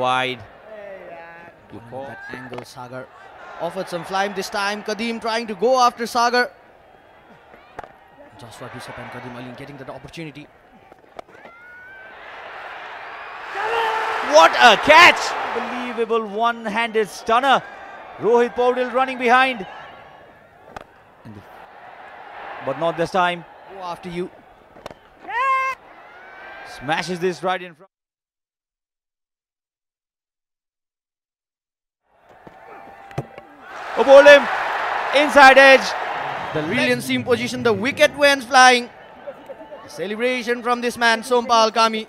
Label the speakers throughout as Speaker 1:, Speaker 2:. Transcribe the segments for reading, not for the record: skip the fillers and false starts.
Speaker 1: wide.
Speaker 2: You call that angle. Sagar offered some flying this time. Kadeem trying to go after Sagar. Joshua Bishop and Kadeem Ali getting that opportunity.
Speaker 1: What a catch! Unbelievable one-handed stunner. Rohit Paudil running behind. But not this time.
Speaker 2: Go after you.
Speaker 1: Smashes this right in front. Oh, bowled him. Inside edge.
Speaker 2: The brilliant seam position. The wicket went flying. Celebration from this man, Sompal Kami.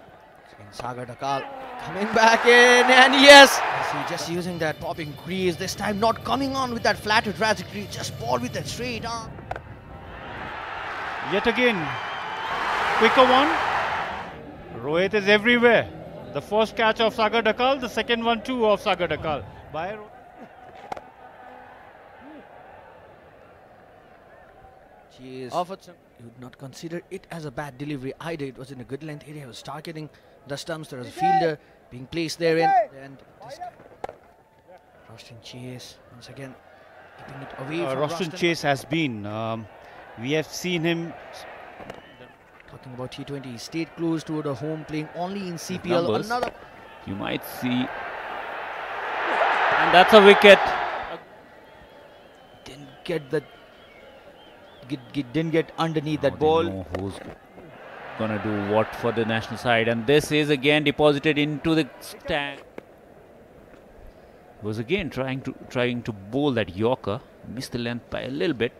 Speaker 2: Sagar Dhakal coming back in, and yes, just using that popping crease. This time not coming on with that flatter trajectory. Just ball with that straight arm.
Speaker 3: Yet again, quicker one. Rohit is everywhere. The first catch of Sagar Dhakal, the second one too of Sagar Dhakal. By
Speaker 2: Offered some. You would not consider it as a bad delivery either. It was in a good length area. He was targeting the stumps. There was a fielder being placed therein. And this guy, Roshan Chase, once again keeping it away from
Speaker 3: Roshan Chase has been. We have seen him.
Speaker 2: Talking about T20, he stayed close to the home, playing only in CPL.
Speaker 4: Numbers,
Speaker 2: Another.
Speaker 4: you might see. And that's a wicket.
Speaker 1: Didn't get the. Didn't get underneath that
Speaker 4: They
Speaker 1: ball.
Speaker 4: know who's gonna do what for the national side, and this is again deposited into the stand. Was again trying to bowl that Yorker, missed the length by a little bit.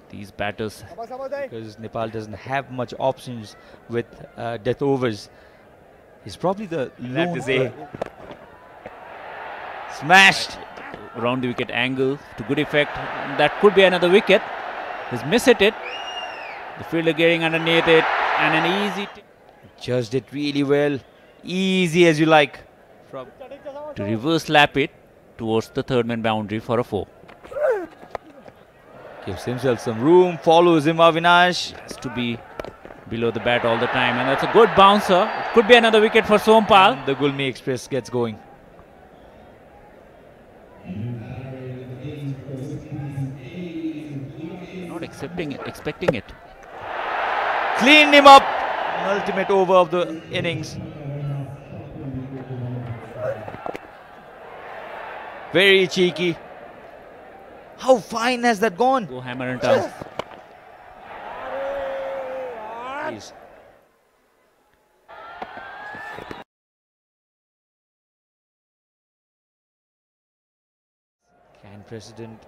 Speaker 4: These batters,
Speaker 1: Because Nepal doesn't have much options with death overs. He's probably the lone to say. Smashed
Speaker 4: around the wicket angle to good effect. That could be another wicket. He's missed it. The fielder getting underneath it, and an easy
Speaker 1: Judged it really well. Easy as you like.
Speaker 4: to reverse lap it towards the third man boundary for a 4.
Speaker 1: Gives himself some room. Follows him, Avinash.
Speaker 4: Has to be below the bat all the time, and that's a good bouncer. It could be another wicket for Sompal.
Speaker 1: The Gulmi Express gets going.
Speaker 4: Not expecting it.
Speaker 1: Cleaned him up. An ultimate over of the innings. Very cheeky. How fine has that gone?
Speaker 4: Go hammer and tongue.
Speaker 1: Please. Can President,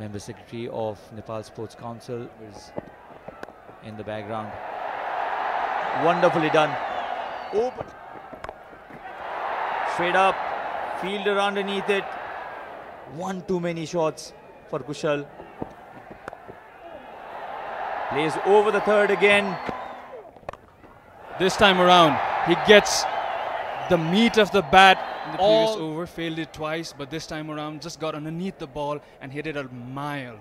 Speaker 1: Member Secretary of Nepal Sports Council is in the background. Wonderfully done. Open. Straight up. Fielder underneath it. One too many shots for Kushal. Plays over the third again.
Speaker 5: This time around, he gets the meat of the bat. In the previous over, failed it twice, but this time around just got underneath the ball and hit it a mile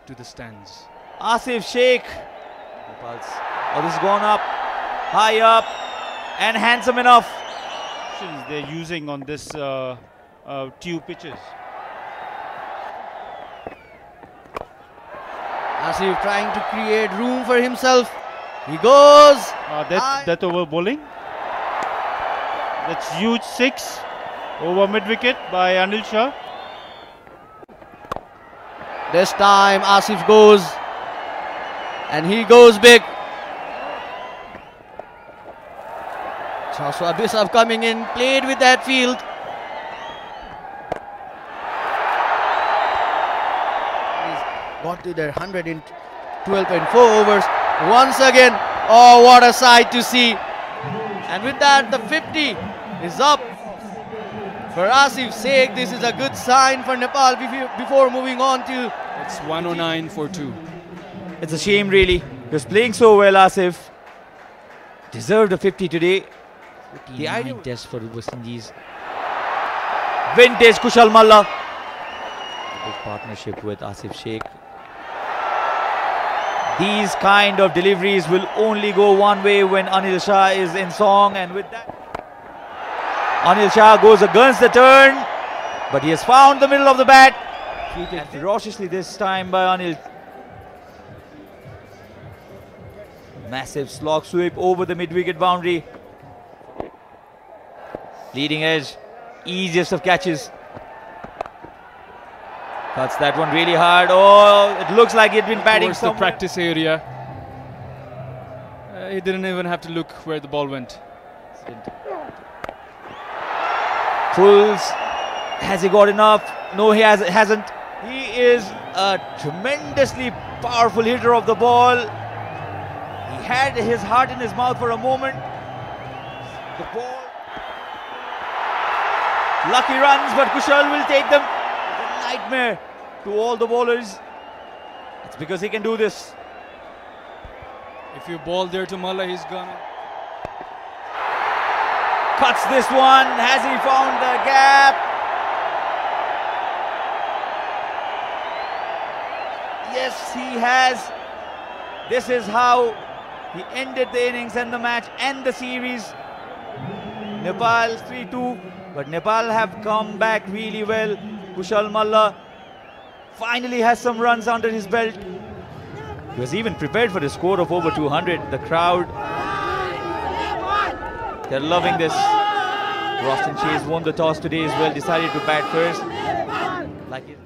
Speaker 5: to the stands.
Speaker 1: Asif Sheikh. Oh, this has gone up, high up, and handsome enough.
Speaker 3: they're using on this tube pitches.
Speaker 2: Asif trying to create room for himself. He goes.
Speaker 3: Death over bowling. That's huge 6 over mid wicket by Anil Shah.
Speaker 2: This time Asif goes, and he goes big. Joshua Bishop coming in, played with that field. He's got to their 112.4 overs once again. Oh, what a sight to see. And with that, the 50 is up for Asif Sheikh. This is a good sign for Nepal before moving on to...
Speaker 5: It's 109 for 2.
Speaker 1: It's a shame, really. He was playing so well, Asif. Deserved a 50 today. The ideal test for the West Indies. Vintage Kushal Malla. A big partnership with Asif Sheikh. These kind of deliveries will only go one way when Anil Shah is in song, and with that, Anil Shah goes against the turn, but he has found the middle of the bat. Treated ferociously this time by Anil. Massive slog sweep over the mid-wicket boundary. Leading edge, easiest of catches. Cuts that one really hard. Oh, it looks like he'd been batting
Speaker 5: Towards the
Speaker 1: somewhere.
Speaker 5: practice area. He didn't even have to look where the ball went.
Speaker 1: Pulls. Has he got enough? No, he hasn't. He is a tremendously powerful hitter of the ball. He had his heart in his mouth for a moment. The ball. Lucky runs, but Kushal will take them. It's a nightmare to all the bowlers. It's because he can do this.
Speaker 5: If you ball there to Malla, he's gonna.
Speaker 1: Cuts this one. Has he found the gap? Yes, he has. This is how he ended the innings and the match and the series. Nepal 3-2, but Nepal have come back really well. Kushal Malla finally has some runs under his belt. He was even prepared for a score of over 200. The crowd, they're loving this. Roston Chase won the toss today as well, decided to bat first. Like it.